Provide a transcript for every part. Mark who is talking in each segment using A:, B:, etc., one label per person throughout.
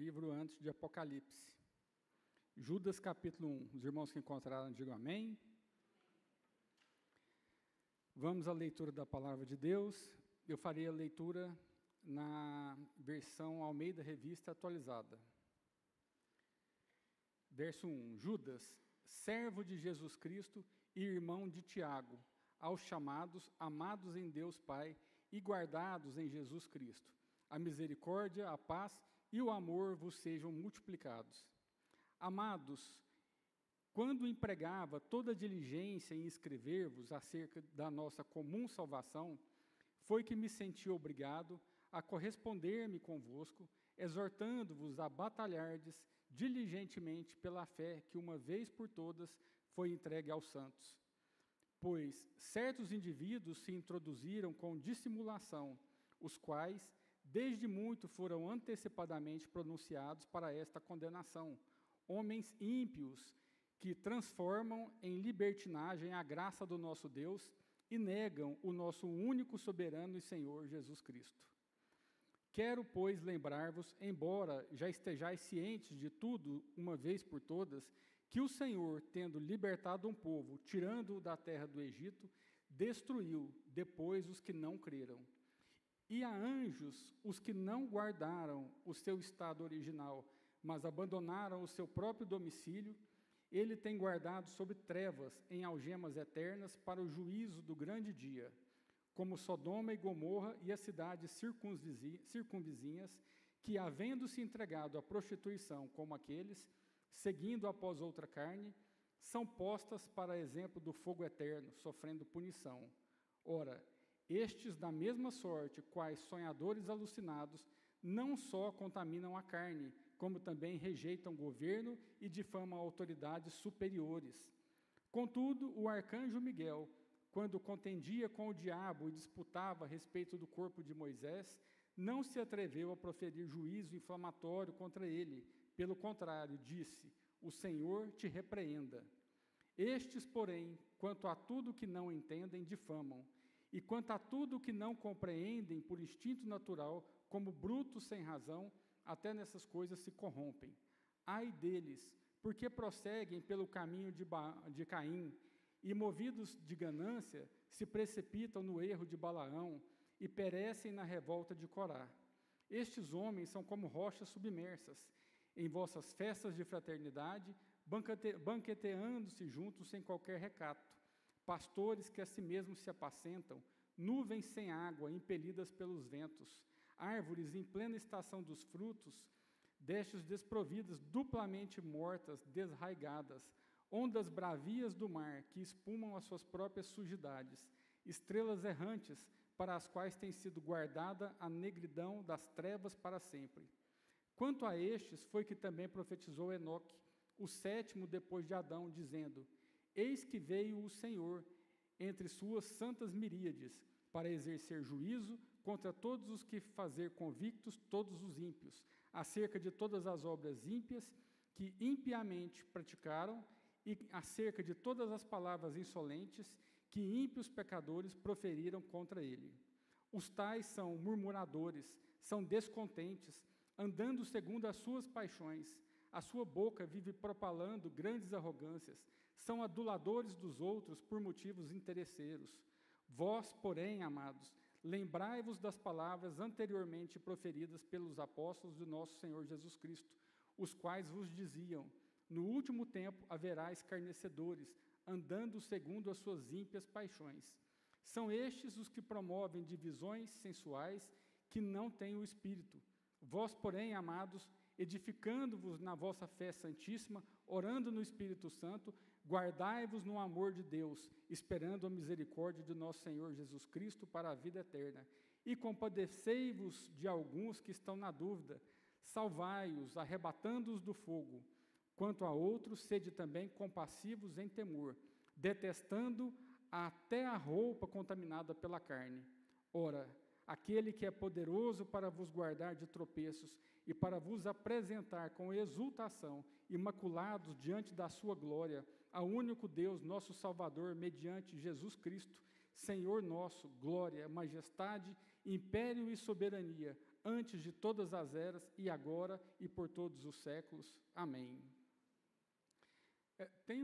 A: livro antes de Apocalipse. Judas, capítulo 1. Os irmãos que encontraram, digam amém. Vamos à leitura da palavra de Deus. Eu farei a leitura na versão Almeida Revista Atualizada. Verso 1. Judas, servo de Jesus Cristo e irmão de Tiago, aos chamados, amados em Deus Pai e guardados em Jesus Cristo. A misericórdia, a paz e o amor vos sejam multiplicados. Amados, quando empregava toda diligência em escrever-vos acerca da nossa comum salvação, foi que me senti obrigado a corresponder-me convosco, exortando-vos a batalhardes diligentemente pela fé que uma vez por todas foi entregue aos santos. Pois certos indivíduos se introduziram com dissimulação, os quais, desde muito, foram antecipadamente pronunciados para esta condenação, homens ímpios que transformam em libertinagem a graça do nosso Deus e negam o nosso único soberano e Senhor Jesus Cristo. Quero, pois, lembrar-vos, embora já estejais cientes de tudo uma vez por todas, que o Senhor, tendo libertado um povo, tirando-o da terra do Egito, destruiu depois os que não creram. E a anjos, os que não guardaram o seu estado original, mas abandonaram o seu próprio domicílio, ele tem guardado sob trevas, em algemas eternas, para o juízo do grande dia, como Sodoma e Gomorra e as cidades circunvizinhas, que, havendo-se entregado à prostituição como aqueles, seguindo após outra carne, são postas para exemplo do fogo eterno, sofrendo punição. Ora, estes, da mesma sorte, quais sonhadores alucinados, não só contaminam a carne, como também rejeitam governo e difamam autoridades superiores. Contudo, o arcanjo Miguel, quando contendia com o diabo e disputava a respeito do corpo de Moisés, não se atreveu a proferir juízo inflamatório contra ele. Pelo contrário, disse: o Senhor te repreenda. Estes, porém, quanto a tudo que não entendem, difamam, e quanto a tudo que não compreendem por instinto natural, como brutos sem razão, até nessas coisas se corrompem. Ai deles, porque prosseguem pelo caminho de Caim, e movidos de ganância, se precipitam no erro de Balaão, e perecem na revolta de Corá. Estes homens são como rochas submersas, em vossas festas de fraternidade, banqueteando-se juntos sem qualquer recato, pastores que a si mesmos se apacentam, nuvens sem água, impelidas pelos ventos, árvores em plena estação dos frutos, destes desprovidas, duplamente mortas, desraigadas, ondas bravias do mar, que espumam as suas próprias sujidades, estrelas errantes, para as quais tem sido guardada a negridão das trevas para sempre. Quanto a estes, foi que também profetizou Enoque, o sétimo depois de Adão, dizendo: eis que veio o Senhor entre suas santas miríades, para exercer juízo contra todos os que fazer convictos todos os ímpios, acerca de todas as obras ímpias que impiamente praticaram, e acerca de todas as palavras insolentes que ímpios pecadores proferiram contra ele. Os tais são murmuradores, são descontentes, andando segundo as suas paixões. A sua boca vive propalando grandes arrogâncias, são aduladores dos outros por motivos interesseiros. Vós, porém, amados, lembrai-vos das palavras anteriormente proferidas pelos apóstolos do nosso Senhor Jesus Cristo, os quais vos diziam: no último tempo haverá escarnecedores, andando segundo as suas ímpias paixões. São estes os que promovem divisões sensuais que não têm o Espírito. Vós, porém, amados, edificando-vos na vossa fé santíssima, orando no Espírito Santo, guardai-vos no amor de Deus, esperando a misericórdia de nosso Senhor Jesus Cristo para a vida eterna. E compadecei-vos de alguns que estão na dúvida, salvai-os, arrebatando-os do fogo. Quanto a outros, sede também compassivos em temor, detestando até a roupa contaminada pela carne. Ora, aquele que é poderoso para vos guardar de tropeços e para vos apresentar com exultação, imaculados diante da sua glória, ao único Deus, nosso Salvador, mediante Jesus Cristo, Senhor nosso, glória, majestade, império e soberania, antes de todas as eras, e agora e por todos os séculos. Amém. Tem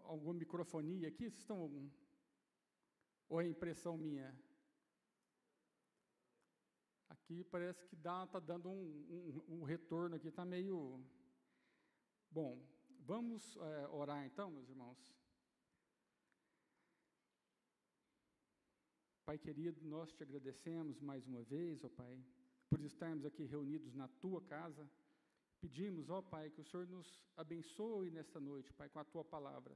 A: alguma microfonia aqui? Vocês estão... Ou é impressão minha? Aqui parece que está dando um retorno aqui, está meio... Bom, vamos orar então, meus irmãos. Pai querido, nós te agradecemos mais uma vez, ó Pai, por estarmos aqui reunidos na Tua casa. Pedimos, ó Pai, que o Senhor nos abençoe nesta noite, Pai, com a Tua palavra.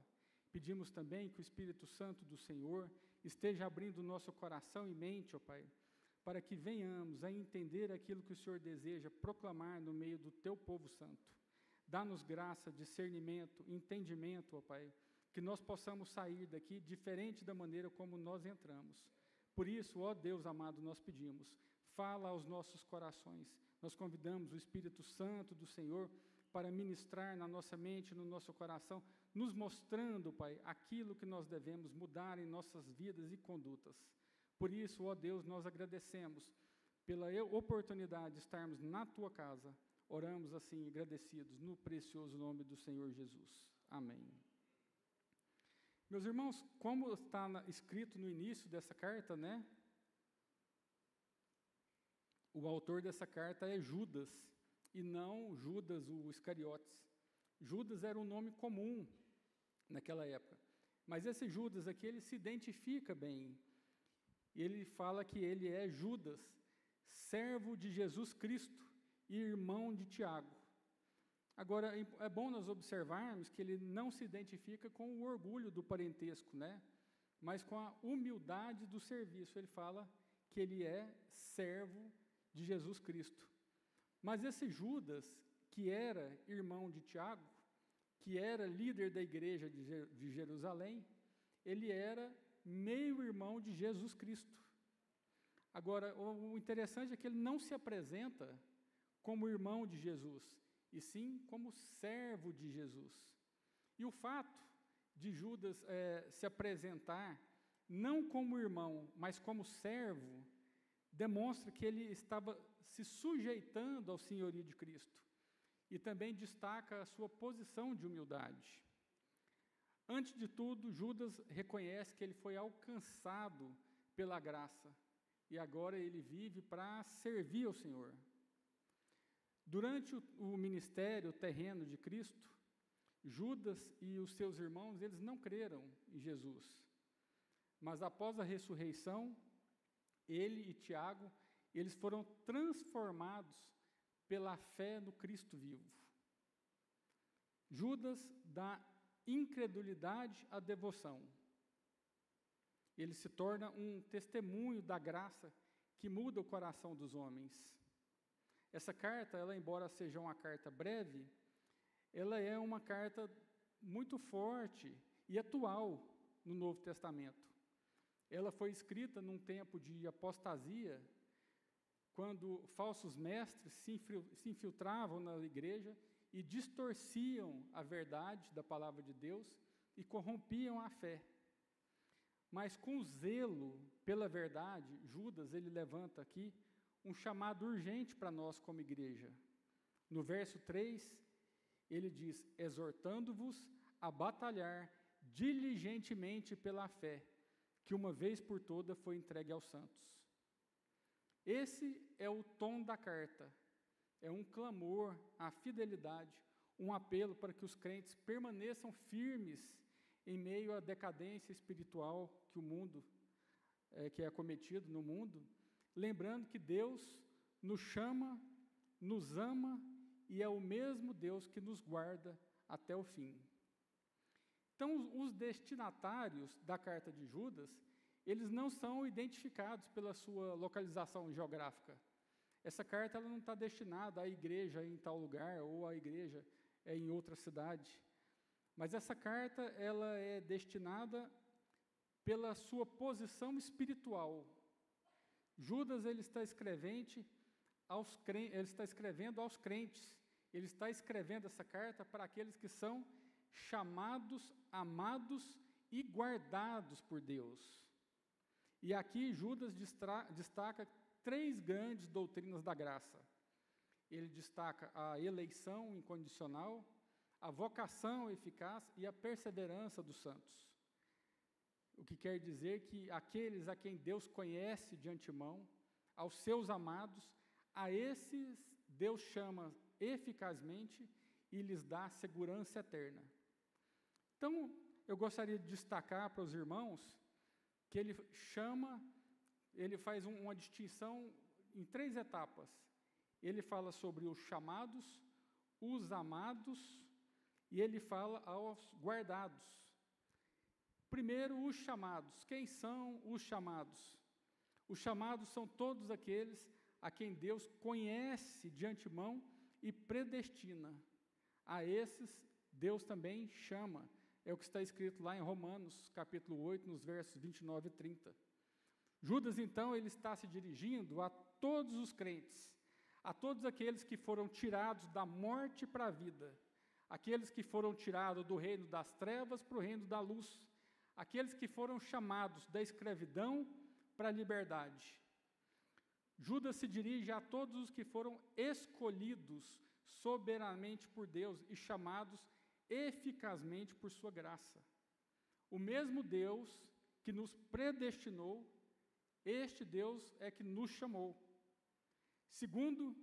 A: Pedimos também que o Espírito Santo do Senhor esteja abrindo o nosso coração e mente, ó Pai, para que venhamos a entender aquilo que o Senhor deseja proclamar no meio do Teu povo santo. Dá-nos graça, discernimento, entendimento, ó Pai, que nós possamos sair daqui diferente da maneira como nós entramos. Por isso, ó Deus amado, nós pedimos, fala aos nossos corações. Nós convidamos o Espírito Santo do Senhor para ministrar na nossa mente, no nosso coração, nos mostrando, Pai, aquilo que nós devemos mudar em nossas vidas e condutas. Por isso, ó Deus, nós agradecemos pela oportunidade de estarmos na Tua casa. Oramos assim, agradecidos, no precioso nome do Senhor Jesus. Amém. Meus irmãos, como está escrito no início dessa carta, né? O autor dessa carta é Judas, e não Judas o Iscariotes. Judas era um nome comum naquela época. Mas esse Judas aqui, ele se identifica bem. Ele fala que ele é Judas, servo de Jesus Cristo e irmão de Tiago. Agora, é bom nós observarmos que ele não se identifica com o orgulho do parentesco, né? Mas com a humildade do serviço. Ele fala que ele é servo de Jesus Cristo. Mas esse Judas, que era irmão de Tiago, que era líder da igreja de Jerusalém, ele era meio-irmão de Jesus Cristo. Agora, o interessante é que ele não se apresenta como irmão de Jesus, e sim como servo de Jesus. E o fato de Judas se apresentar não como irmão, mas como servo, demonstra que ele estava se sujeitando ao senhorio de Cristo, e também destaca a sua posição de humildade. Antes de tudo, Judas reconhece que ele foi alcançado pela graça, e agora ele vive para servir ao Senhor. Durante o ministério terreno de Cristo, Judas e os seus irmãos, eles não creram em Jesus. Mas após a ressurreição, ele e Tiago, eles foram transformados pela fé no Cristo vivo. Judas dá incredulidade à devoção. Ele se torna um testemunho da graça que muda o coração dos homens. Essa carta, ela, embora seja uma carta breve, ela é uma carta muito forte e atual no Novo Testamento. Ela foi escrita num tempo de apostasia, quando falsos mestres se infiltravam na igreja e distorciam a verdade da palavra de Deus e corrompiam a fé. Mas com zelo pela verdade, Judas, ele levanta aqui um chamado urgente para nós como igreja. No verso 3, ele diz, exortando-vos a batalhar diligentemente pela fé, que uma vez por toda foi entregue aos santos. Esse é o tom da carta, é um clamor à fidelidade, um apelo para que os crentes permaneçam firmes em meio à decadência espiritual que o mundo, que é acometido no mundo, lembrando que Deus nos chama, nos ama e é o mesmo Deus que nos guarda até o fim. Então, os destinatários da carta de Judas, eles não são identificados pela sua localização geográfica. Essa carta ela não está destinada à igreja em tal lugar ou à igreja em outra cidade. Mas essa carta ela é destinada pela sua posição espiritual. Judas ele está escrevendo aos crentes. Ele está escrevendo essa carta para aqueles que são chamados, amados e guardados por Deus. E aqui Judas destaca 3 grandes doutrinas da graça. Ele destaca a eleição incondicional, a vocação eficaz e a perseverança dos santos. O que quer dizer que aqueles a quem Deus conhece de antemão, aos seus amados, a esses Deus chama eficazmente e lhes dá segurança eterna. Então, eu gostaria de destacar para os irmãos que ele faz uma distinção em 3 etapas. Ele fala sobre os chamados, os amados, e ele fala aos guardados. Primeiro, os chamados. Quem são os chamados? Os chamados são todos aqueles a quem Deus conhece de antemão e predestina. A esses, Deus também chama. É o que está escrito lá em Romanos, capítulo 8, nos versos 29 e 30. Judas, então, ele está se dirigindo a todos os crentes, a todos aqueles que foram tirados da morte para a vida, aqueles que foram tirados do reino das trevas para o reino da luz, aqueles que foram chamados da escravidão para a liberdade. Judas se dirige a todos os que foram escolhidos soberanamente por Deus e chamados eficazmente por sua graça. O mesmo Deus que nos predestinou, este Deus é que nos chamou. Segundo,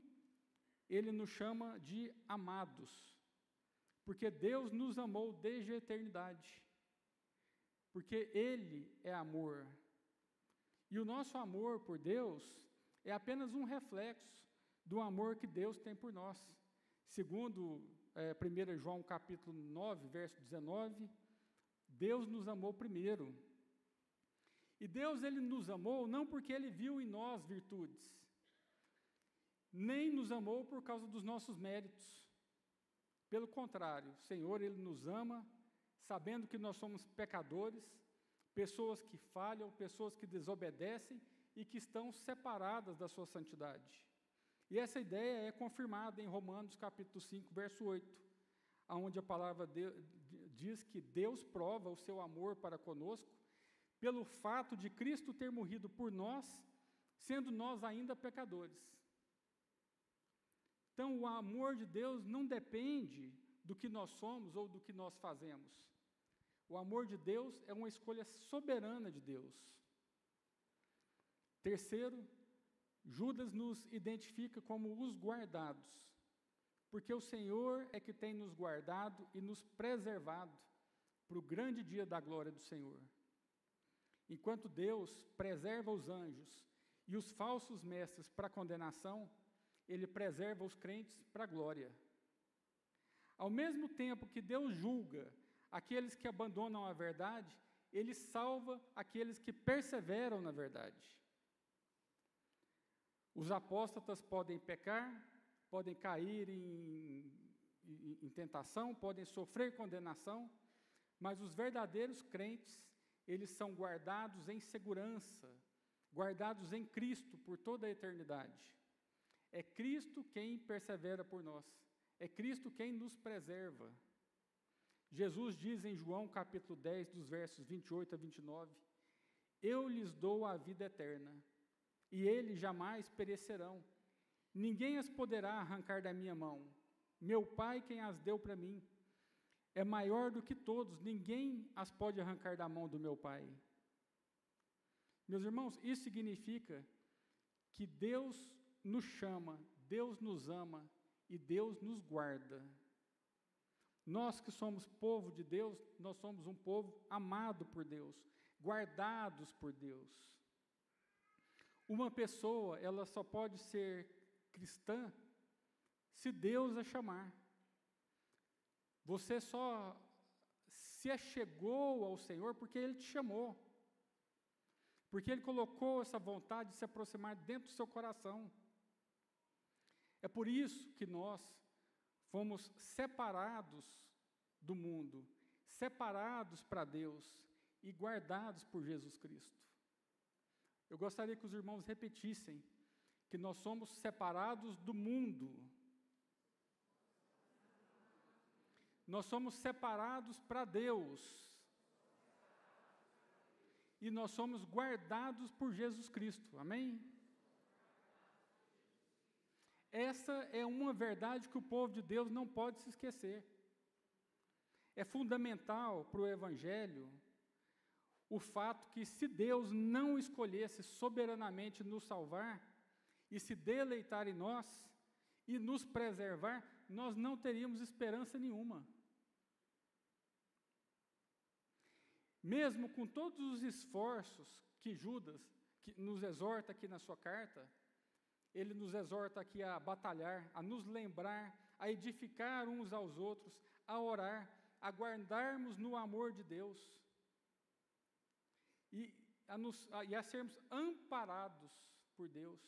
A: ele nos chama de amados, porque Deus nos amou desde a eternidade, porque Ele é amor. E o nosso amor por Deus é apenas um reflexo do amor que Deus tem por nós. Segundo 1 João capítulo 9, verso 19, Deus nos amou primeiro. E Deus, ele nos amou não porque ele viu em nós virtudes, nem nos amou por causa dos nossos méritos. Pelo contrário, o Senhor, ele nos ama, sabendo que nós somos pecadores, pessoas que falham, pessoas que desobedecem e que estão separadas da sua santidade. E essa ideia é confirmada em Romanos capítulo 5, verso 8, onde a palavra diz que Deus prova o seu amor para conosco pelo fato de Cristo ter morrido por nós, sendo nós ainda pecadores. Então, o amor de Deus não depende do que nós somos ou do que nós fazemos. O amor de Deus é uma escolha soberana de Deus. Terceiro, Judas nos identifica como os guardados, porque o Senhor é que tem nos guardado e nos preservado para o grande dia da glória do Senhor. Enquanto Deus preserva os anjos e os falsos mestres para a condenação, Ele preserva os crentes para a glória. Ao mesmo tempo que Deus julga aqueles que abandonam a verdade, Ele salva aqueles que perseveram na verdade. Os apóstatas podem pecar, podem cair em tentação, podem sofrer condenação, mas os verdadeiros crentes, eles são guardados em segurança, guardados em Cristo por toda a eternidade. É Cristo quem persevera por nós, é Cristo quem nos preserva. Jesus diz em João capítulo 10, dos versos 28 a 29, eu lhes dou a vida eterna, e eles jamais perecerão. Ninguém as poderá arrancar da minha mão. Meu Pai quem as deu para mim. É maior do que todos, ninguém as pode arrancar da mão do meu Pai. Meus irmãos, isso significa que Deus nos chama, Deus nos ama e Deus nos guarda. Nós que somos povo de Deus, nós somos um povo amado por Deus, guardados por Deus. Uma pessoa, ela só pode ser cristã se Deus a chamar. Você só se achegou ao Senhor porque Ele te chamou, porque Ele colocou essa vontade de se aproximar dentro do seu coração. É por isso que nós fomos separados do mundo, separados para Deus e guardados por Jesus Cristo. Eu gostaria que os irmãos repetissem que nós somos separados do mundo. Nós somos separados para Deus. E nós somos guardados por Jesus Cristo. Amém? Essa é uma verdade que o povo de Deus não pode se esquecer. É fundamental para o Evangelho o fato que, se Deus não escolhesse soberanamente nos salvar e se deleitar em nós e nos preservar, nós não teríamos esperança nenhuma. Mesmo com todos os esforços que Judas que nos exorta aqui na sua carta, ele nos exorta aqui a batalhar, a nos lembrar, a edificar uns aos outros, a orar, a guardarmos no amor de Deus e a sermos amparados por Deus.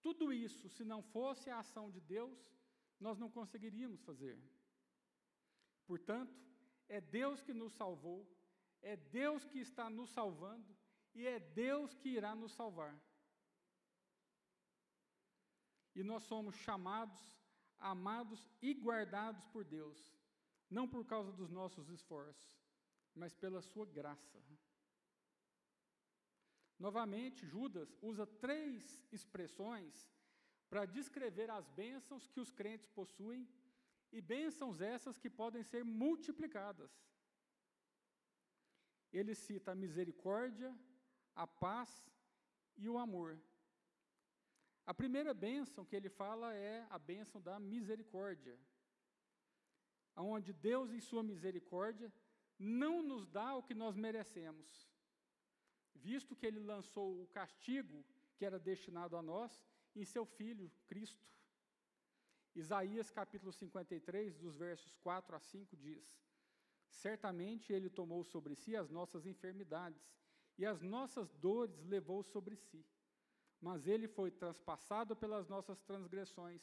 A: Tudo isso, se não fosse a ação de Deus, nós não conseguiríamos fazer. Portanto, é Deus que nos salvou, é Deus que está nos salvando e é Deus que irá nos salvar. E nós somos chamados, amados e guardados por Deus, não por causa dos nossos esforços, mas pela sua graça. Novamente, Judas usa 3 expressões para descrever as bênçãos que os crentes possuem, e bênçãos essas que podem ser multiplicadas. Ele cita a misericórdia, a paz e o amor. A primeira bênção que ele fala é a bênção da misericórdia, onde Deus, em sua misericórdia, não nos dá o que nós merecemos, visto que ele lançou o castigo que era destinado a nós em seu Filho, Cristo. Isaías capítulo 53, dos versos 4 a 5, diz: certamente ele tomou sobre si as nossas enfermidades, e as nossas dores levou sobre si. Mas ele foi transpassado pelas nossas transgressões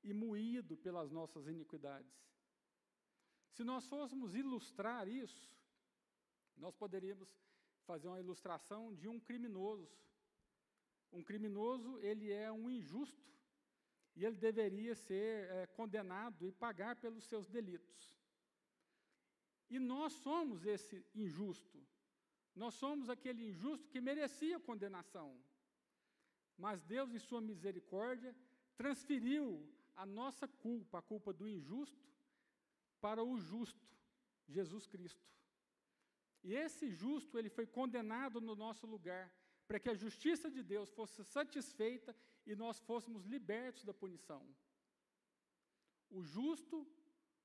A: e moído pelas nossas iniquidades. Se nós fôssemos ilustrar isso, nós poderíamos fazer uma ilustração de um criminoso. Um criminoso, ele é um injusto, e ele deveria ser condenado e pagar pelos seus delitos. E nós somos esse injusto. Nós somos aquele injusto que merecia condenação. Mas Deus, em sua misericórdia, transferiu a nossa culpa, a culpa do injusto, para o justo, Jesus Cristo. E esse justo, ele foi condenado no nosso lugar, para que a justiça de Deus fosse satisfeita e nós fôssemos libertos da punição. O justo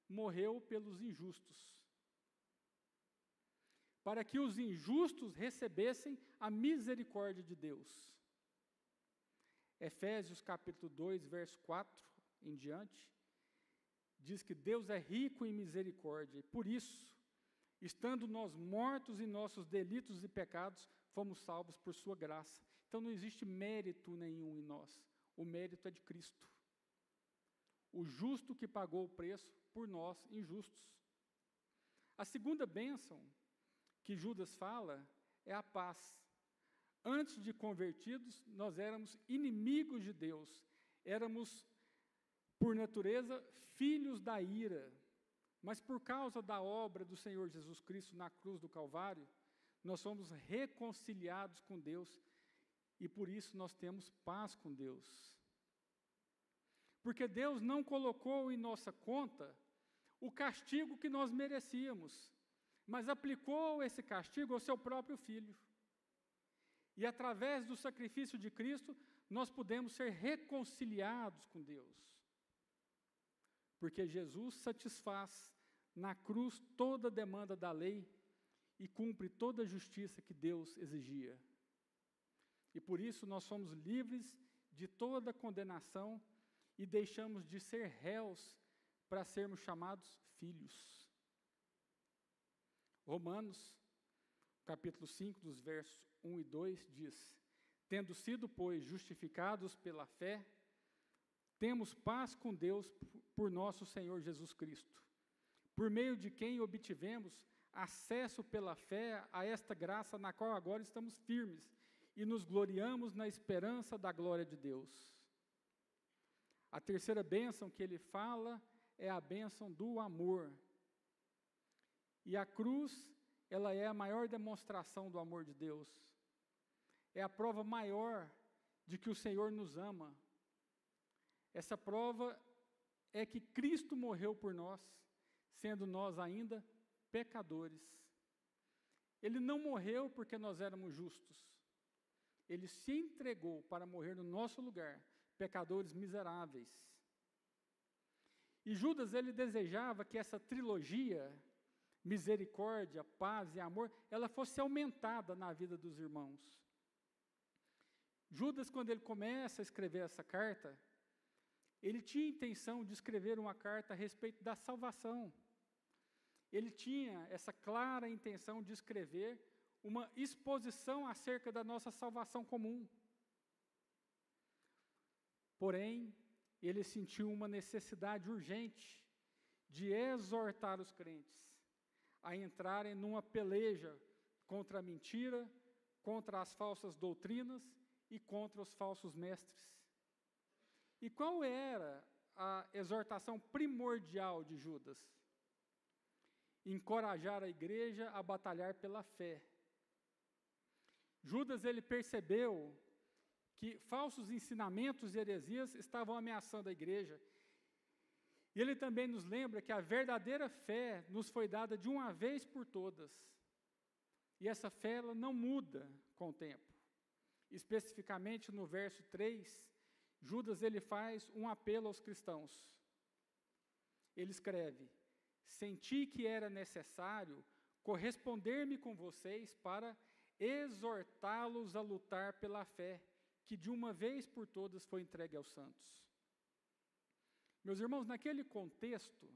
A: morreu pelos injustos, para que os injustos recebessem a misericórdia de Deus. Efésios capítulo 2, verso 4 em diante, diz que Deus é rico em misericórdia, e por isso, estando nós mortos em nossos delitos e pecados, fomos salvos por sua graça. Então não existe mérito nenhum em nós, o mérito é de Cristo. O justo que pagou o preço por nós, injustos. A segunda bênção que Judas fala é a paz. Antes de convertidos, nós éramos inimigos de Deus, éramos, por natureza, filhos da ira, mas por causa da obra do Senhor Jesus Cristo na cruz do Calvário, nós somos reconciliados com Deus, e por isso nós temos paz com Deus. Porque Deus não colocou em nossa conta o castigo que nós merecíamos, mas aplicou esse castigo ao seu próprio Filho. E através do sacrifício de Cristo, nós podemos ser reconciliados com Deus. Porque Jesus satisfaz na cruz toda a demanda da lei e cumpre toda a justiça que Deus exigia. E por isso nós somos livres de toda condenação e deixamos de ser réus para sermos chamados filhos. Romanos, capítulo 5, dos versos 1 e 2, diz: tendo sido, pois, justificados pela fé, temos paz com Deus por nosso Senhor Jesus Cristo, por meio de quem obtivemos acesso pela fé a esta graça na qual agora estamos firmes e nos gloriamos na esperança da glória de Deus. A terceira bênção que ele fala é a bênção do amor. E a cruz, ela é a maior demonstração do amor de Deus. É a prova maior de que o Senhor nos ama. Essa prova é que Cristo morreu por nós, sendo nós ainda pecadores. Ele não morreu porque nós éramos justos. Ele se entregou para morrer no nosso lugar, pecadores miseráveis. E Judas, ele desejava que essa trilogia, misericórdia, paz e amor, ela fosse aumentada na vida dos irmãos. Judas, quando ele começa a escrever essa carta, ele tinha a intenção de escrever uma carta a respeito da salvação. Ele tinha essa clara intenção de escrever uma exposição acerca da nossa salvação comum. Porém, ele sentiu uma necessidade urgente de exortar os crentes a entrarem numa peleja contra a mentira, contra as falsas doutrinas e contra os falsos mestres. E qual era a exortação primordial de Judas? Encorajar a igreja a batalhar pela fé. Judas, ele percebeu que falsos ensinamentos e heresias estavam ameaçando a igreja. E ele também nos lembra que a verdadeira fé nos foi dada de uma vez por todas. E essa fé, ela não muda com o tempo. Especificamente no verso 3, Judas, ele faz um apelo aos cristãos. Ele escreve: senti que era necessário corresponder-me com vocês para exortá-los a lutar pela fé, que de uma vez por todas foi entregue aos santos. Meus irmãos, naquele contexto,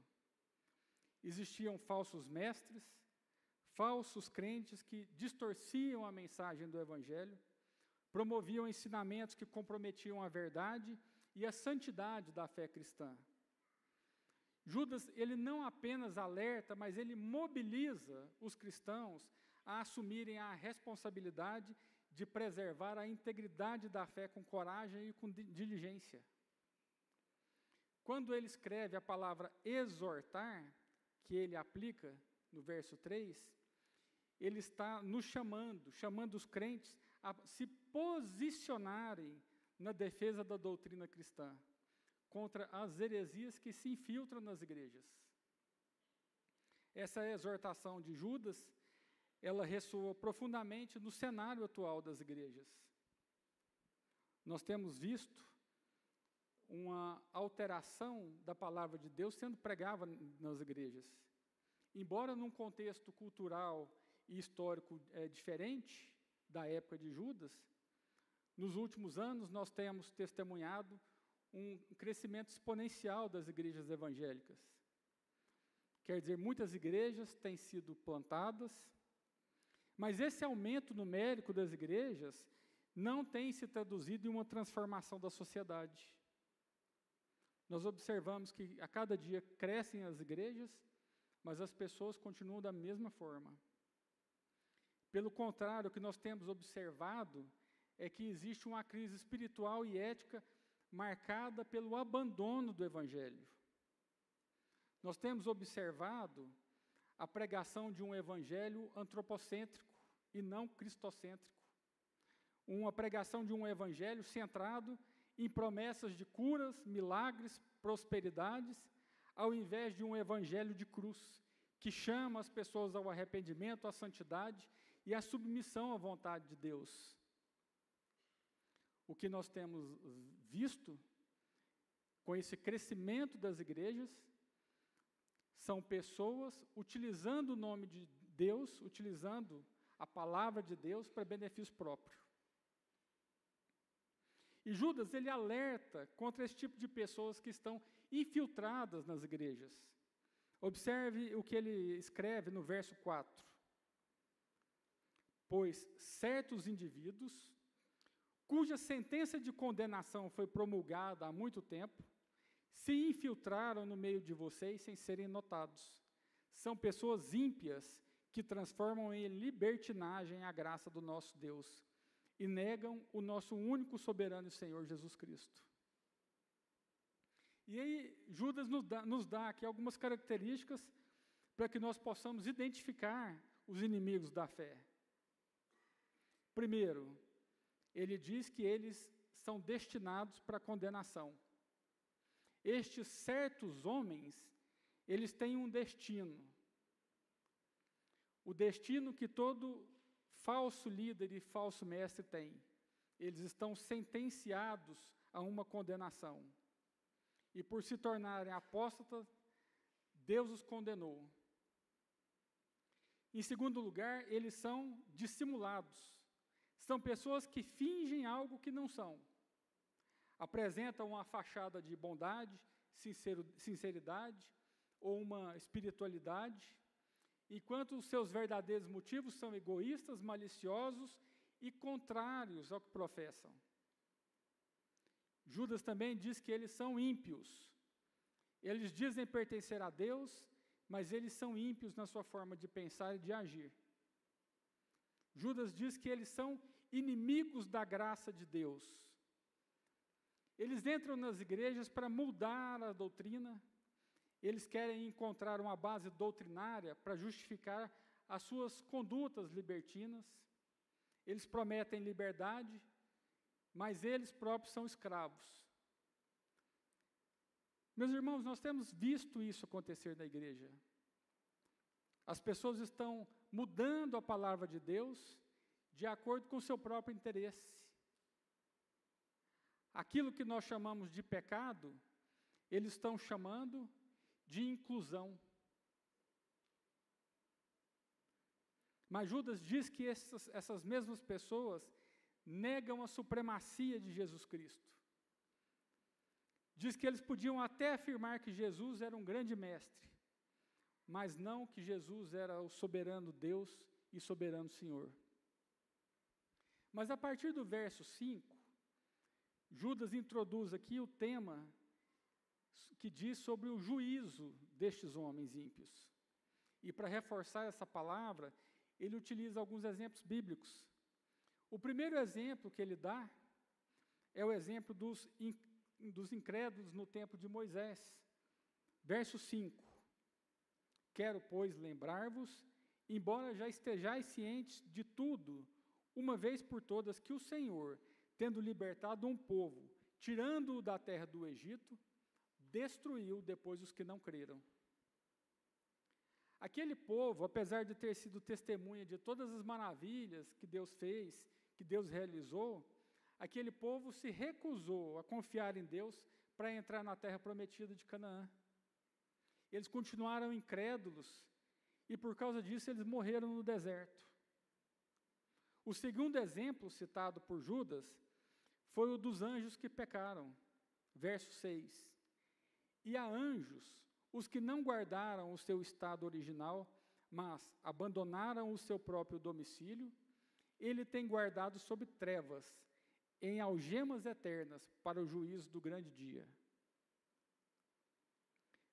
A: existiam falsos mestres, falsos crentes que distorciam a mensagem do Evangelho, promoviam ensinamentos que comprometiam a verdade e a santidade da fé cristã. Judas, ele não apenas alerta, mas ele mobiliza os cristãos a assumirem a responsabilidade de preservar a integridade da fé com coragem e com diligência. Quando ele escreve a palavra exortar, que ele aplica no verso 3, ele está nos chamando os crentes a se posicionarem na defesa da doutrina cristã, contra as heresias que se infiltram nas igrejas. Essa exortação de Judas, ela ressoa profundamente no cenário atual das igrejas. Nós temos visto uma alteração da palavra de Deus sendo pregada nas igrejas. Embora num contexto cultural e histórico diferente da época de Judas, nos últimos anos nós temos testemunhado um crescimento exponencial das igrejas evangélicas. Quer dizer, muitas igrejas têm sido plantadas, mas esse aumento numérico das igrejas não tem se traduzido em uma transformação da sociedade. Nós observamos que a cada dia crescem as igrejas, mas as pessoas continuam da mesma forma. Pelo contrário, o que nós temos observado é que existe uma crise espiritual e ética marcada pelo abandono do Evangelho. Nós temos observado a pregação de um Evangelho antropocêntrico e não cristocêntrico. Uma pregação de um Evangelho centrado em promessas de curas, milagres, prosperidades, ao invés de um Evangelho de cruz, que chama as pessoas ao arrependimento, à santidade e à submissão à vontade de Deus. O que nós temos visto com esse crescimento das igrejas são pessoas utilizando o nome de Deus, utilizando a palavra de Deus para benefício próprio. E Judas, ele alerta contra esse tipo de pessoas que estão infiltradas nas igrejas. Observe o que ele escreve no verso 4. Pois certos indivíduos, cuja sentença de condenação foi promulgada há muito tempo, se infiltraram no meio de vocês sem serem notados. São pessoas ímpias que transformam em libertinagem a graça do nosso Deus e negam o nosso único soberano Senhor Jesus Cristo. E aí, Judas nos dá aqui algumas características para que nós possamos identificar os inimigos da fé. Primeiro, ele diz que eles são destinados para a condenação. estes certos homens, eles têm um destino. O destino que todo falso líder e falso mestre tem. Eles estão sentenciados a uma condenação. E por se tornarem apóstatas, Deus os condenou. Em segundo lugar, eles são dissimulados. São pessoas que fingem algo que não são. Apresentam uma fachada de bondade, sinceridade ou uma espiritualidade, enquanto os seus verdadeiros motivos são egoístas, maliciosos e contrários ao que professam. Judas também diz que eles são ímpios. Eles dizem pertencer a Deus, mas eles são ímpios na sua forma de pensar e de agir. Judas diz que eles são inimigos da graça de Deus. Eles entram nas igrejas para mudar a doutrina, eles querem encontrar uma base doutrinária para justificar as suas condutas libertinas, eles prometem liberdade, mas eles próprios são escravos. Meus irmãos, nós temos visto isso acontecer na igreja. As pessoas estão mudando a palavra de Deus de acordo com o seu próprio interesse. Aquilo que nós chamamos de pecado, eles estão chamando de inclusão. Mas Judas diz que essas mesmas pessoas negam a supremacia de Jesus Cristo. Diz que eles podiam até afirmar que Jesus era um grande mestre, mas não que Jesus era o soberano Deus e soberano Senhor. Mas a partir do verso 5, Judas introduz aqui o tema que diz sobre o juízo destes homens ímpios. E para reforçar essa palavra, ele utiliza alguns exemplos bíblicos. O primeiro exemplo que ele dá é o exemplo dos incrédulos no tempo de Moisés. Verso 5. Quero, pois, lembrar-vos, embora já estejais cientes de tudo, uma vez por todas, que o Senhor, tendo libertado um povo, tirando-o da terra do Egito, destruiu depois os que não creram. Aquele povo, apesar de ter sido testemunha de todas as maravilhas que Deus fez, que Deus realizou, aquele povo se recusou a confiar em Deus para entrar na terra prometida de Canaã. Eles continuaram incrédulos e, por causa disso, eles morreram no deserto. O segundo exemplo citado por Judas foi o dos anjos que pecaram. Verso 6. E a anjos, os que não guardaram o seu estado original, mas abandonaram o seu próprio domicílio, ele tem guardado sob trevas, em algemas eternas, para o juízo do grande dia.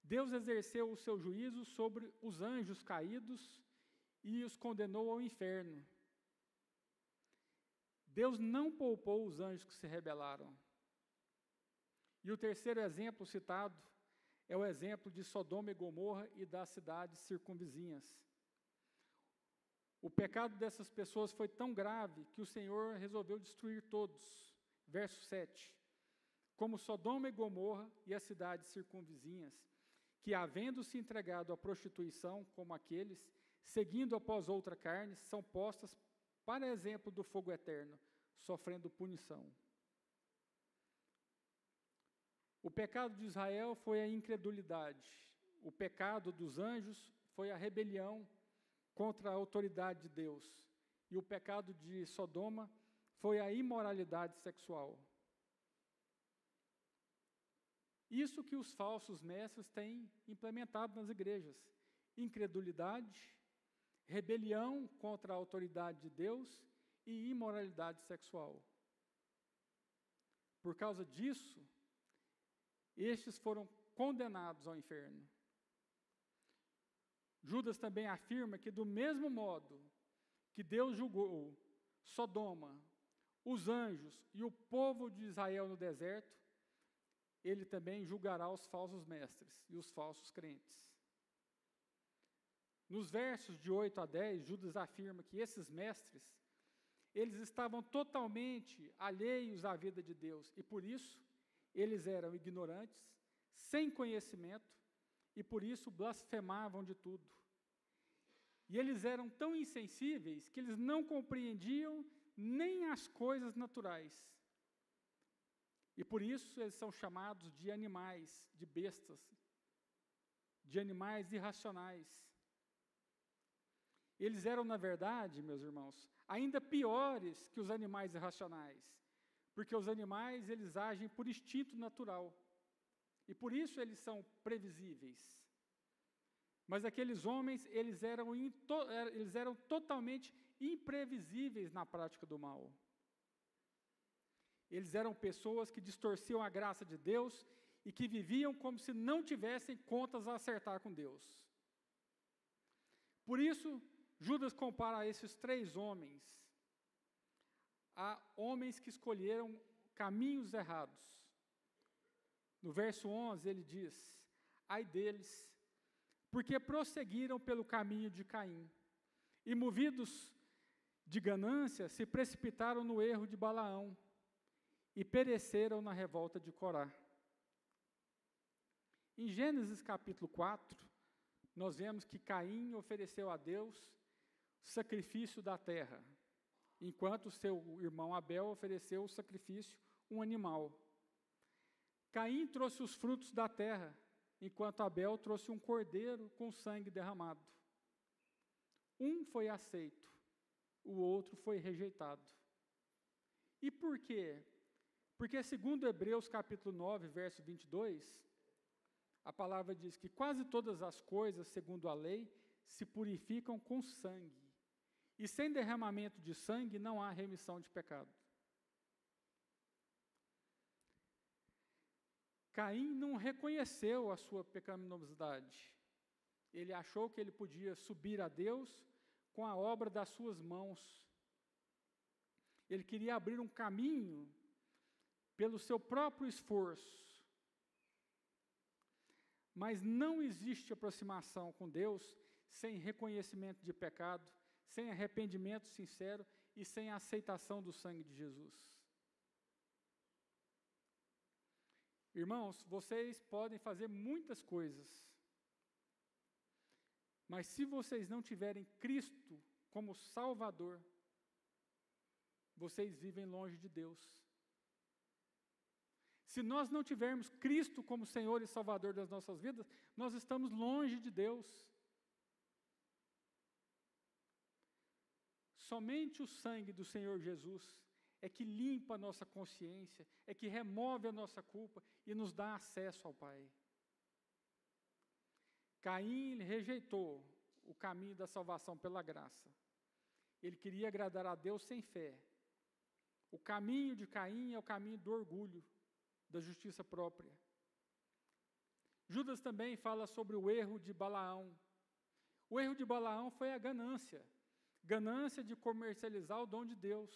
A: Deus exerceu o seu juízo sobre os anjos caídos e os condenou ao inferno. Deus não poupou os anjos que se rebelaram. E o terceiro exemplo citado é o exemplo de Sodoma e Gomorra e das cidades circunvizinhas. O pecado dessas pessoas foi tão grave que o Senhor resolveu destruir todos. Verso 7. Como Sodoma e Gomorra e as cidades circunvizinhas, que havendo se entregado à prostituição, como aqueles, seguindo após outra carne, são postas para exemplo do fogo eterno, sofrendo punição. O pecado de Israel foi a incredulidade. O pecado dos anjos foi a rebelião contra a autoridade de Deus. E o pecado de Sodoma foi a imoralidade sexual. Isso que os falsos mestres têm implementado nas igrejas. Incredulidade, rebelião contra a autoridade de Deus e imoralidade sexual. Por causa disso, estes foram condenados ao inferno. Judas também afirma que, do mesmo modo que Deus julgou Sodoma, os anjos e o povo de Israel no deserto, ele também julgará os falsos mestres e os falsos crentes. Nos versos de 8 a 10, Judas afirma que esses mestres, eles estavam totalmente alheios à vida de Deus, e por isso, eles eram ignorantes, sem conhecimento, e por isso blasfemavam de tudo. E eles eram tão insensíveis que eles não compreendiam nem as coisas naturais. E por isso eles são chamados de animais, de bestas, de animais irracionais. Eles eram, na verdade, meus irmãos, ainda piores que os animais irracionais, porque os animais, eles agem por instinto natural, e por isso eles são previsíveis. Mas aqueles homens, eles eram totalmente imprevisíveis na prática do mal. Eles eram pessoas que distorciam a graça de Deus e que viviam como se não tivessem contas a acertar com Deus. Por isso, Judas compara esses 3 homens a homens que escolheram caminhos errados. No verso 11 ele diz: ai deles, porque prosseguiram pelo caminho de Caim, e movidos de ganância se precipitaram no erro de Balaão, e pereceram na revolta de Corá. Em Gênesis capítulo 4, nós vemos que Caim ofereceu a Deus sacrifício da terra, enquanto seu irmão Abel ofereceu o sacrifício, um animal. Caim trouxe os frutos da terra, enquanto Abel trouxe um cordeiro com sangue derramado. Um foi aceito, o outro foi rejeitado. E por quê? Porque segundo Hebreus capítulo 9, verso 22, a palavra diz que quase todas as coisas, segundo a lei, se purificam com sangue. E sem derramamento de sangue não há remissão de pecado. Caim não reconheceu a sua pecaminosidade. Ele achou que ele podia subir a Deus com a obra das suas mãos. Ele queria abrir um caminho pelo seu próprio esforço. Mas não existe aproximação com Deus sem reconhecimento de pecado, sem arrependimento sincero e sem a aceitação do sangue de Jesus. Irmãos, vocês podem fazer muitas coisas, mas se vocês não tiverem Cristo como Salvador, vocês vivem longe de Deus. Se nós não tivermos Cristo como Senhor e Salvador das nossas vidas, nós estamos longe de Deus. Somente o sangue do Senhor Jesus é que limpa a nossa consciência, é que remove a nossa culpa e nos dá acesso ao Pai. Caim rejeitou o caminho da salvação pela graça. Ele queria agradar a Deus sem fé. O caminho de Caim é o caminho do orgulho, da justiça própria. Judas também fala sobre o erro de Balaão. O erro de Balaão foi a ganância. Ganância de comercializar o dom de Deus.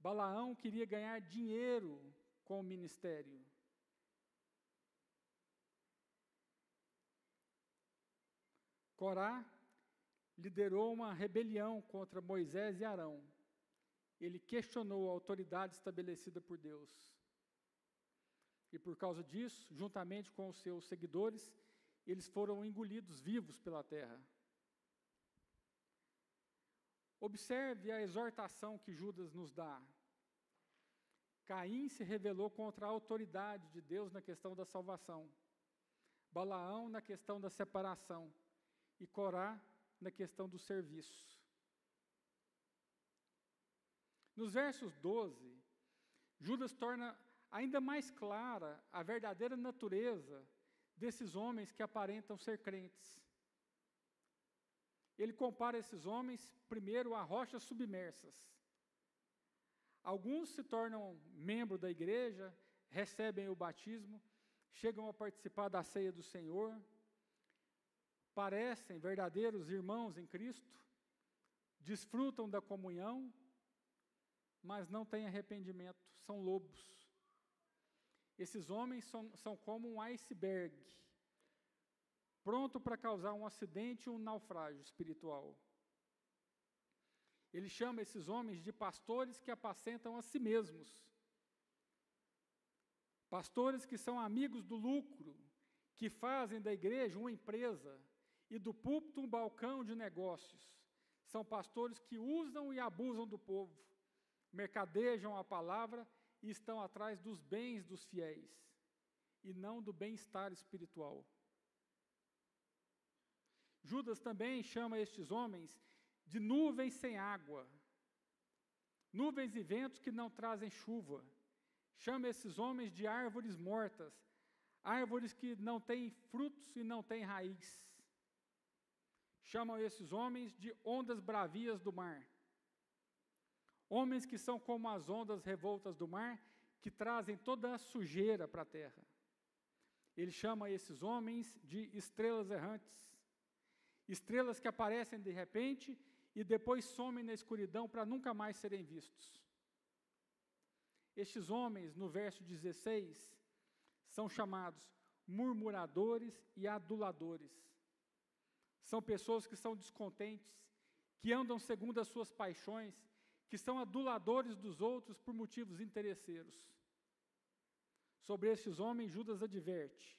A: Balaão queria ganhar dinheiro com o ministério. Corá liderou uma rebelião contra Moisés e Arão. Ele questionou a autoridade estabelecida por Deus. E por causa disso, juntamente com os seus seguidores, eles foram engolidos vivos pela terra. Observe a exortação que Judas nos dá. Caim se rebelou contra a autoridade de Deus na questão da salvação. Balaão na questão da separação. E Corá na questão do serviço. Nos versos 12, Judas torna ainda mais clara a verdadeira natureza desses homens que aparentam ser crentes. Ele compara esses homens, primeiro, a rochas submersas. Alguns se tornam membros da igreja, recebem o batismo, chegam a participar da ceia do Senhor, parecem verdadeiros irmãos em Cristo, desfrutam da comunhão, mas não têm arrependimento, são lobos. Esses homens são como um iceberg, pronto para causar um acidente ou um naufrágio espiritual. Ele chama esses homens de pastores que apacentam a si mesmos. Pastores que são amigos do lucro, que fazem da igreja uma empresa e do púlpito um balcão de negócios. São pastores que usam e abusam do povo, mercadejam a palavra e estão atrás dos bens dos fiéis, e não do bem-estar espiritual. Judas também chama estes homens de nuvens sem água, nuvens e ventos que não trazem chuva. Chama esses homens de árvores mortas, árvores que não têm frutos e não têm raiz. Chamam esses homens de ondas bravias do mar. Homens que são como as ondas revoltas do mar, que trazem toda a sujeira para a terra. Ele chama esses homens de estrelas errantes. Estrelas que aparecem de repente e depois somem na escuridão para nunca mais serem vistos. Estes homens, no verso 16, são chamados murmuradores e aduladores. São pessoas que são descontentes, que andam segundo as suas paixões, que são aduladores dos outros por motivos interesseiros. Sobre estes homens, Judas adverte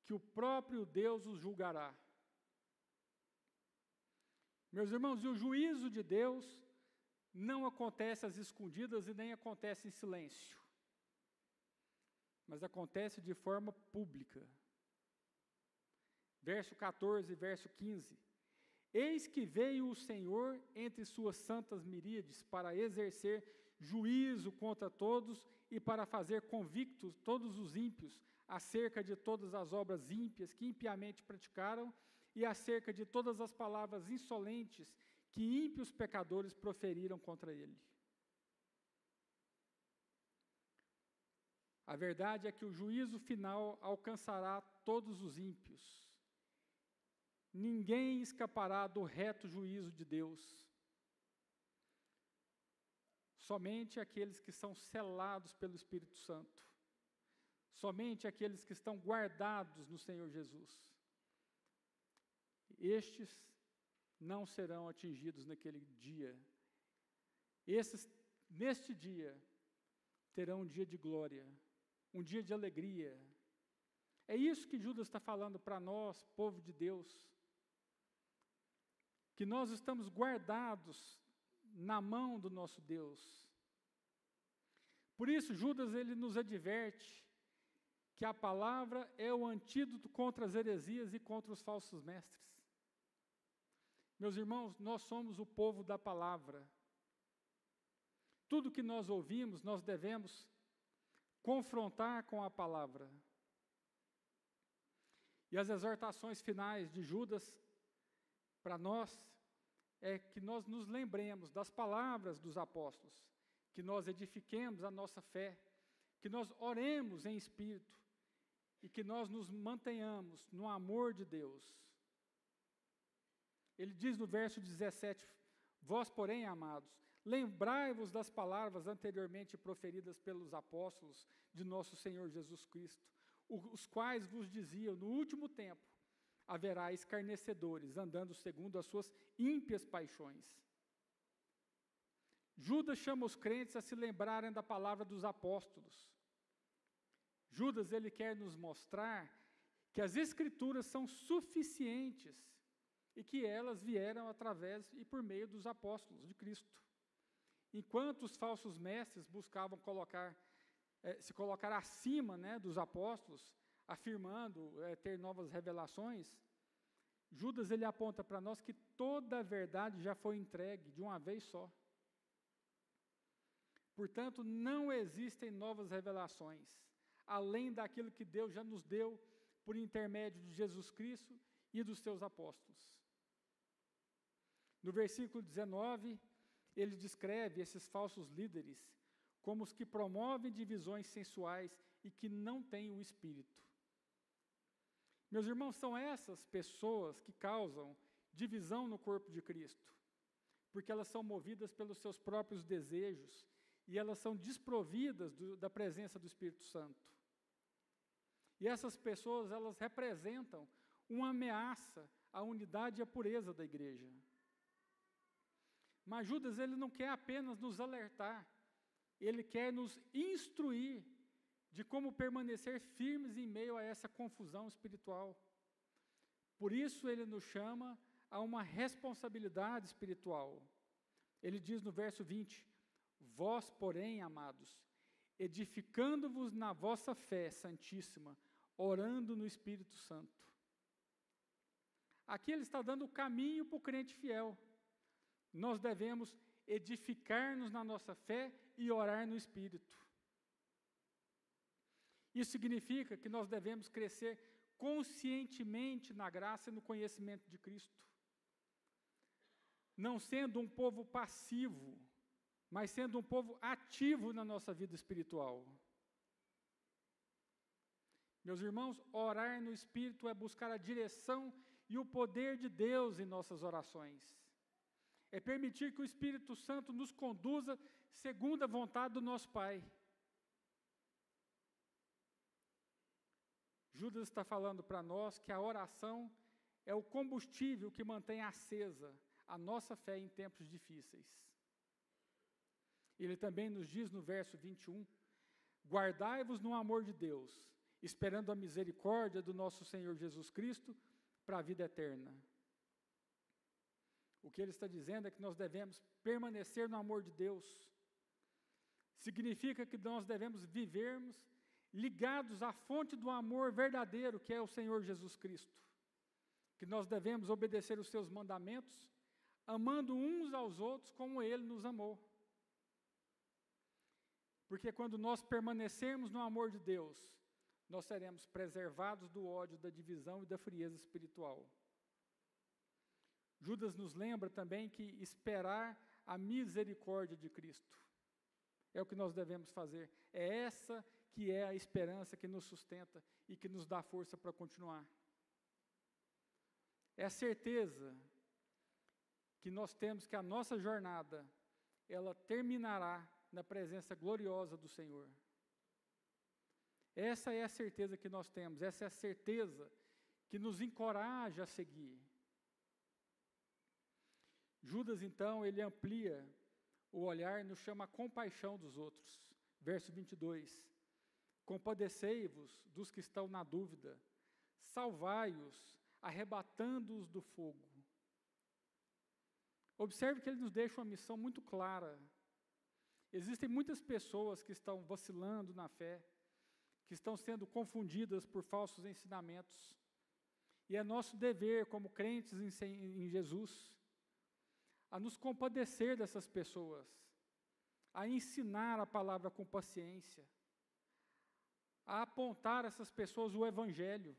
A: que o próprio Deus os julgará. Meus irmãos, e o juízo de Deus não acontece às escondidas e nem acontece em silêncio, mas acontece de forma pública. Verso 14 e verso 15. Eis que veio o Senhor entre suas santas miríades para exercer juízo contra todos e para fazer convictos todos os ímpios acerca de todas as obras ímpias que impiamente praticaram e acerca de todas as palavras insolentes que ímpios pecadores proferiram contra ele. A verdade é que o juízo final alcançará todos os ímpios. Ninguém escapará do reto juízo de Deus. Somente aqueles que são selados pelo Espírito Santo. Somente aqueles que estão guardados no Senhor Jesus. Estes não serão atingidos naquele dia. Esses, neste dia, terão um dia de glória, um dia de alegria. É isso que Judas está falando para nós, povo de Deus, que nós estamos guardados na mão do nosso Deus. Por isso, Judas ele nos adverte que a palavra é o antídoto contra as heresias e contra os falsos mestres. Meus irmãos, nós somos o povo da palavra. Tudo que nós ouvimos, nós devemos confrontar com a palavra. E as exortações finais de Judas para nós é que nós nos lembremos das palavras dos apóstolos, que nós edifiquemos a nossa fé, que nós oremos em espírito e que nós nos mantenhamos no amor de Deus. Ele diz no verso 17, vós, porém, amados, lembrai-vos das palavras anteriormente proferidas pelos apóstolos de nosso Senhor Jesus Cristo, os quais vos diziam, no último tempo, haverá escarnecedores, andando segundo as suas ímpias paixões. Judas chama os crentes a se lembrarem da palavra dos apóstolos. Judas, ele quer nos mostrar que as Escrituras são suficientes e que elas vieram através e por meio dos apóstolos de Cristo. Enquanto os falsos mestres buscavam se colocar acima, dos apóstolos, afirmando ter novas revelações, Judas ele aponta para nós que toda a verdade já foi entregue de uma vez só. Portanto, não existem novas revelações, além daquilo que Deus já nos deu por intermédio de Jesus Cristo e dos seus apóstolos. No versículo 19, ele descreve esses falsos líderes como os que promovem divisões sensuais e que não têm o Espírito. Meus irmãos, são essas pessoas que causam divisão no corpo de Cristo, porque elas são movidas pelos seus próprios desejos e elas são desprovidas da presença do Espírito Santo. E essas pessoas, elas representam uma ameaça à unidade e à pureza da igreja. Mas Judas, ele não quer apenas nos alertar, ele quer nos instruir de como permanecer firmes em meio a essa confusão espiritual. Por isso ele nos chama a uma responsabilidade espiritual. Ele diz no verso 20: vós, porém, amados, edificando-vos na vossa fé santíssima, orando no Espírito Santo. Aqui ele está dando o caminho para o crente fiel. Nós devemos edificar-nos na nossa fé e orar no Espírito. Isso significa que nós devemos crescer conscientemente na graça e no conhecimento de Cristo. Não sendo um povo passivo, mas sendo um povo ativo na nossa vida espiritual. Meus irmãos, orar no Espírito é buscar a direção e o poder de Deus em nossas orações. É permitir que o Espírito Santo nos conduza segundo a vontade do nosso Pai. Judas está falando para nós que a oração é o combustível que mantém acesa a nossa fé em tempos difíceis. Ele também nos diz no verso 21, guardai-vos no amor de Deus, esperando a misericórdia do nosso Senhor Jesus Cristo para a vida eterna. O que ele está dizendo é que nós devemos permanecer no amor de Deus. Significa que nós devemos vivermos ligados à fonte do amor verdadeiro, que é o Senhor Jesus Cristo. Que nós devemos obedecer os seus mandamentos, amando uns aos outros como Ele nos amou. Porque quando nós permanecermos no amor de Deus, nós seremos preservados do ódio, da divisão e da frieza espiritual. Judas nos lembra também que esperar a misericórdia de Cristo é o que nós devemos fazer. É essa que é a esperança que nos sustenta e que nos dá força para continuar. É a certeza que nós temos que a nossa jornada, ela terminará na presença gloriosa do Senhor. Essa é a certeza que nós temos, essa é a certeza que nos encoraja a seguir. Judas, então, ele amplia o olhar e nos chama a compaixão dos outros. Verso 22. Compadecei-vos dos que estão na dúvida, salvai-os, arrebatando-os do fogo. Observe que ele nos deixa uma missão muito clara. Existem muitas pessoas que estão vacilando na fé, que estão sendo confundidas por falsos ensinamentos. E é nosso dever, como crentes em Jesus, a nos compadecer dessas pessoas, a ensinar a palavra com paciência, a apontar a essas pessoas o Evangelho.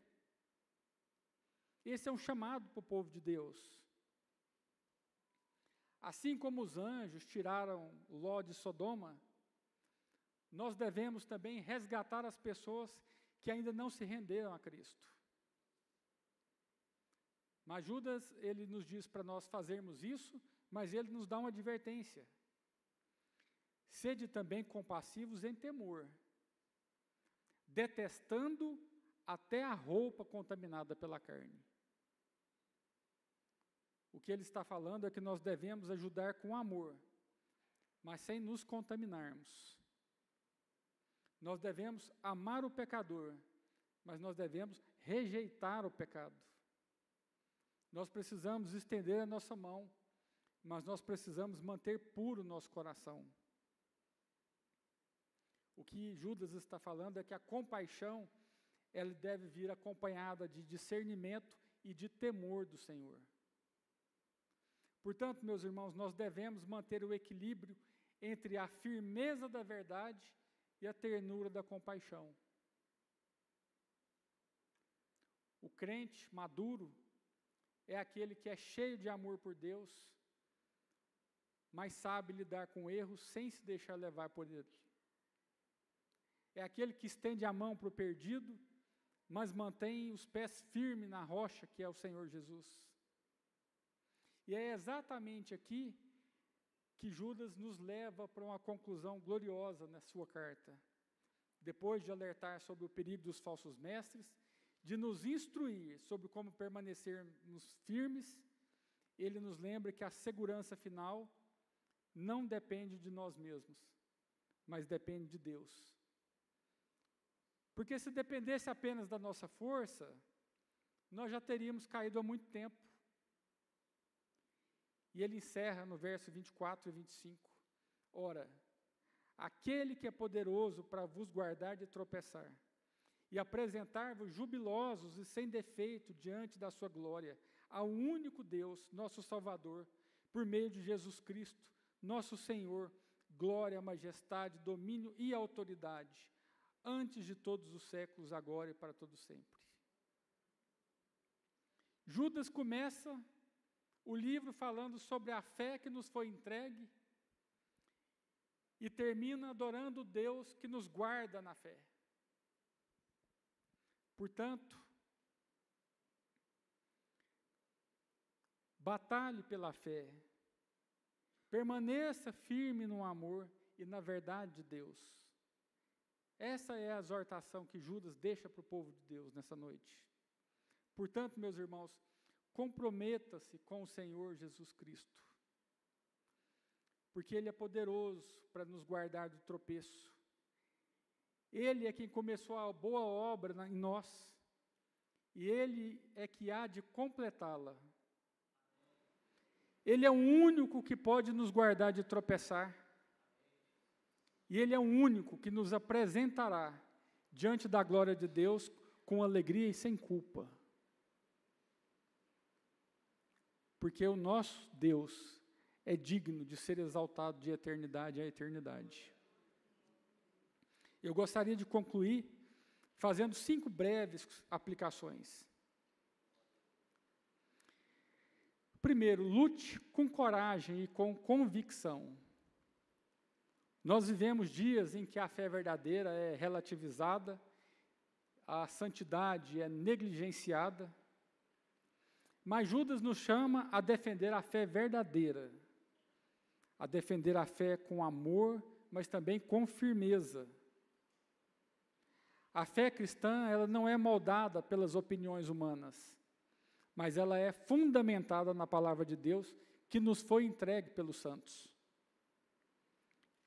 A: Esse é um chamado para o povo de Deus. Assim como os anjos tiraram Ló de Sodoma, nós devemos também resgatar as pessoas que ainda não se renderam a Cristo. Mas Judas, ele nos diz para nós fazermos isso, mas ele nos dá uma advertência. Sede também compassivos em temor, detestando até a roupa contaminada pela carne. O que ele está falando é que nós devemos ajudar com amor, mas sem nos contaminarmos. Nós devemos amar o pecador, mas nós devemos rejeitar o pecado. Nós precisamos estender a nossa mão, mas nós precisamos manter puro o nosso coração. O que Judas está falando é que a compaixão, ela deve vir acompanhada de discernimento e de temor do Senhor. Portanto, meus irmãos, nós devemos manter o equilíbrio entre a firmeza da verdade e a ternura da compaixão. O crente maduro é aquele que é cheio de amor por Deus, mas sabe lidar com erros sem se deixar levar por ele. É aquele que estende a mão para o perdido, mas mantém os pés firmes na rocha, que é o Senhor Jesus. E é exatamente aqui que Judas nos leva para uma conclusão gloriosa na sua carta. Depois de alertar sobre o perigo dos falsos mestres, de nos instruir sobre como permanecermos firmes, ele nos lembra que a segurança final não depende de nós mesmos, mas depende de Deus. Porque se dependesse apenas da nossa força, nós já teríamos caído há muito tempo. E ele encerra no verso 24 e 25. Ora, aquele que é poderoso para vos guardar de tropeçar, e apresentar-vos jubilosos e sem defeito diante da sua glória, ao único Deus, nosso Salvador, por meio de Jesus Cristo, nosso Senhor, glória, majestade, domínio e autoridade, antes de todos os séculos, agora e para todo sempre. Judas começa o livro falando sobre a fé que nos foi entregue e termina adorando o Deus que nos guarda na fé. Portanto, batalhe pela fé, permaneça firme no amor e na verdade de Deus. Essa é a exortação que Judas deixa para o povo de Deus nessa noite. Portanto, meus irmãos, comprometa-se com o Senhor Jesus Cristo, porque Ele é poderoso para nos guardar do tropeço. Ele é quem começou a boa obra em nós, e Ele é que há de completá-la. Ele é o único que pode nos guardar de tropeçar, e Ele é o único que nos apresentará diante da glória de Deus com alegria e sem culpa. Porque o nosso Deus é digno de ser exaltado de eternidade a eternidade. Eu gostaria de concluir fazendo 5 breves aplicações. Primeiro, lute com coragem e com convicção. Nós vivemos dias em que a fé verdadeira é relativizada, a santidade é negligenciada, mas Judas nos chama a defender a fé verdadeira, a defender a fé com amor, mas também com firmeza. A fé cristã, ela não é moldada pelas opiniões humanas, mas ela é fundamentada na palavra de Deus, que nos foi entregue pelos santos.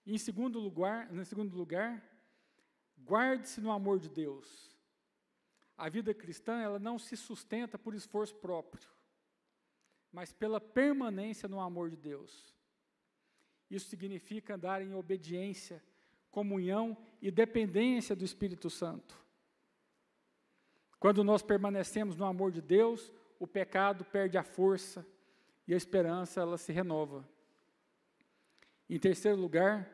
A: Em segundo lugar, guarde-se no amor de Deus. A vida cristã, ela não se sustenta por esforço próprio, mas pela permanência no amor de Deus. Isso significa andar em obediência, comunhão e dependência do Espírito Santo. Quando nós permanecemos no amor de Deus, o pecado perde a força e a esperança, ela se renova. Em terceiro lugar,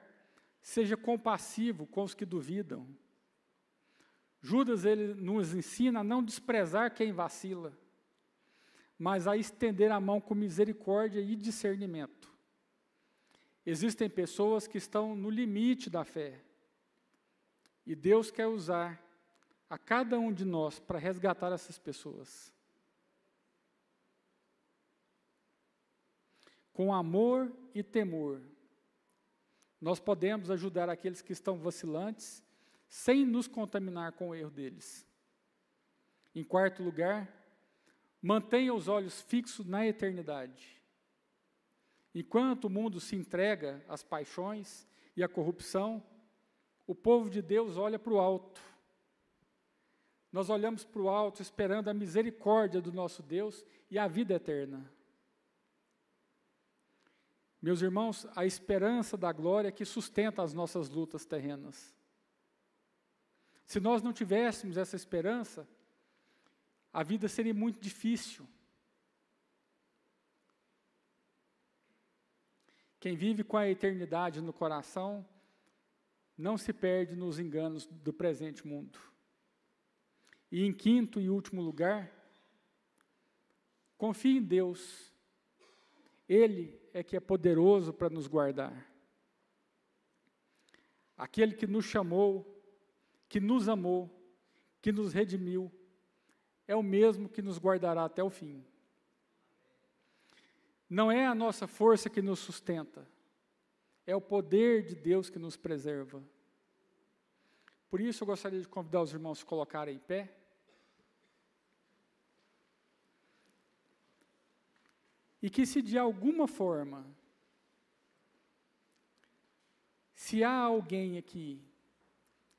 A: seja compassivo com os que duvidam. Judas, ele nos ensina a não desprezar quem vacila, mas a estender a mão com misericórdia e discernimento. Existem pessoas que estão no limite da fé, e Deus quer usar a cada um de nós para resgatar essas pessoas. Com amor e temor, nós podemos ajudar aqueles que estão vacilantes, sem nos contaminar com o erro deles. Em quarto lugar, mantenha os olhos fixos na eternidade. Enquanto o mundo se entrega às paixões e à corrupção, o povo de Deus olha para o alto. Nós olhamos para o alto esperando a misericórdia do nosso Deus e a vida eterna. Meus irmãos, a esperança da glória que sustenta as nossas lutas terrenas. Se nós não tivéssemos essa esperança, a vida seria muito difícil. Quem vive com a eternidade no coração, não se perde nos enganos do presente mundo. E em quinto e último lugar, confie em Deus. Ele é que é poderoso para nos guardar. Aquele que nos chamou, que nos amou, que nos redimiu, é o mesmo que nos guardará até o fim. Não é a nossa força que nos sustenta, é o poder de Deus que nos preserva. Por isso eu gostaria de convidar os irmãos a se colocarem em pé. E que se de alguma forma, se há alguém aqui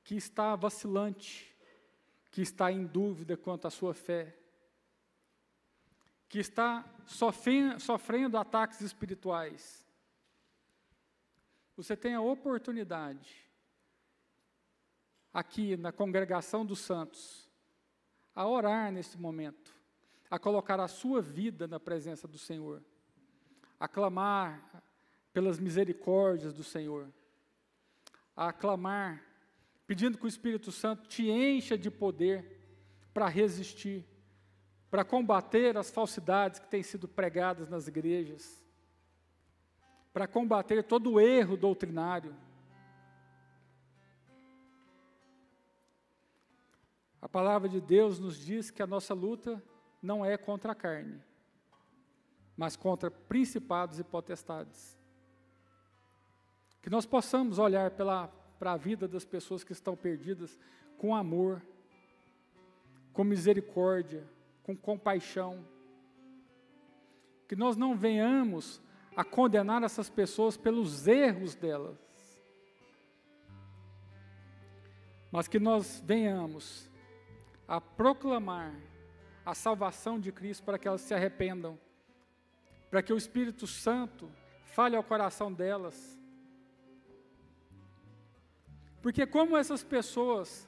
A: que está vacilante, que está em dúvida quanto à sua fé, que está sofrendo ataques espirituais, você tem a oportunidade, aqui na congregação dos santos, a orar nesse momento, a colocar a sua vida na presença do Senhor, a clamar pelas misericórdias do Senhor, a clamar, pedindo que o Espírito Santo te encha de poder para resistir, para combater as falsidades que têm sido pregadas nas igrejas, para combater todo o erro doutrinário. A palavra de Deus nos diz que a nossa luta não é contra a carne, mas contra principados e potestades. Que nós possamos olhar para a vida das pessoas que estão perdidas com amor, com misericórdia, com compaixão. Que nós não venhamos a condenar essas pessoas pelos erros delas, mas que nós venhamos a proclamar a salvação de Cristo para que elas se arrependam, para que o Espírito Santo fale ao coração delas. Porque como essas pessoas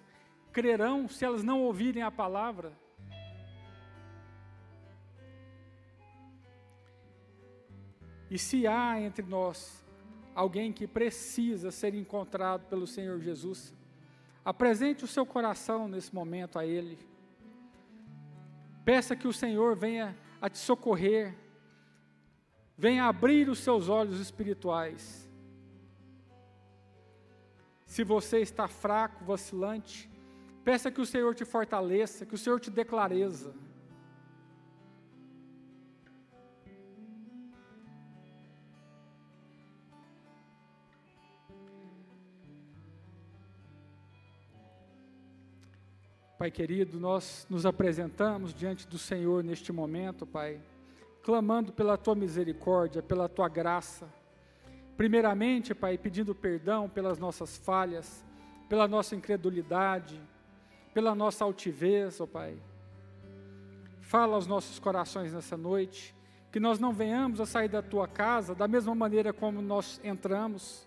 A: crerão se elas não ouvirem a palavra? E se há entre nós alguém que precisa ser encontrado pelo Senhor Jesus, apresente o seu coração nesse momento a Ele. Peça que o Senhor venha a te socorrer, venha abrir os seus olhos espirituais. Se você está fraco, vacilante, peça que o Senhor te fortaleça, que o Senhor te dê clareza. Pai querido, nós nos apresentamos diante do Senhor neste momento, Pai, clamando pela Tua misericórdia, pela Tua graça. Primeiramente, Pai, pedindo perdão pelas nossas falhas, pela nossa incredulidade, pela nossa altivez, ó Pai. Fala aos nossos corações nessa noite, que nós não venhamos a sair da Tua casa da mesma maneira como nós entramos,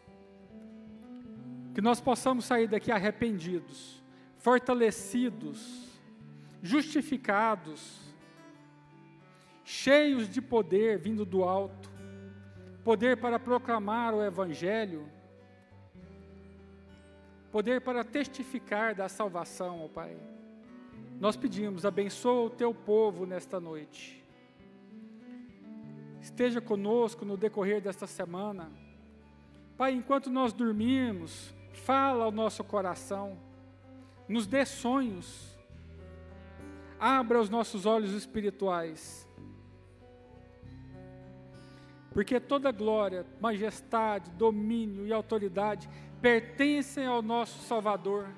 A: que nós possamos sair daqui arrependidos, fortalecidos, justificados, cheios de poder vindo do alto, poder para proclamar o Evangelho, poder para testificar da salvação, ó Pai. Nós pedimos, abençoa o Teu povo nesta noite. Esteja conosco no decorrer desta semana. Pai, enquanto nós dormirmos, fala ao nosso coração, nos dê sonhos, abra os nossos olhos espirituais, porque toda glória, majestade, domínio e autoridade pertencem ao nosso Salvador,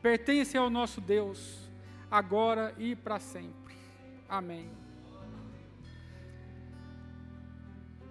A: pertencem ao nosso Deus, agora e para sempre. Amém.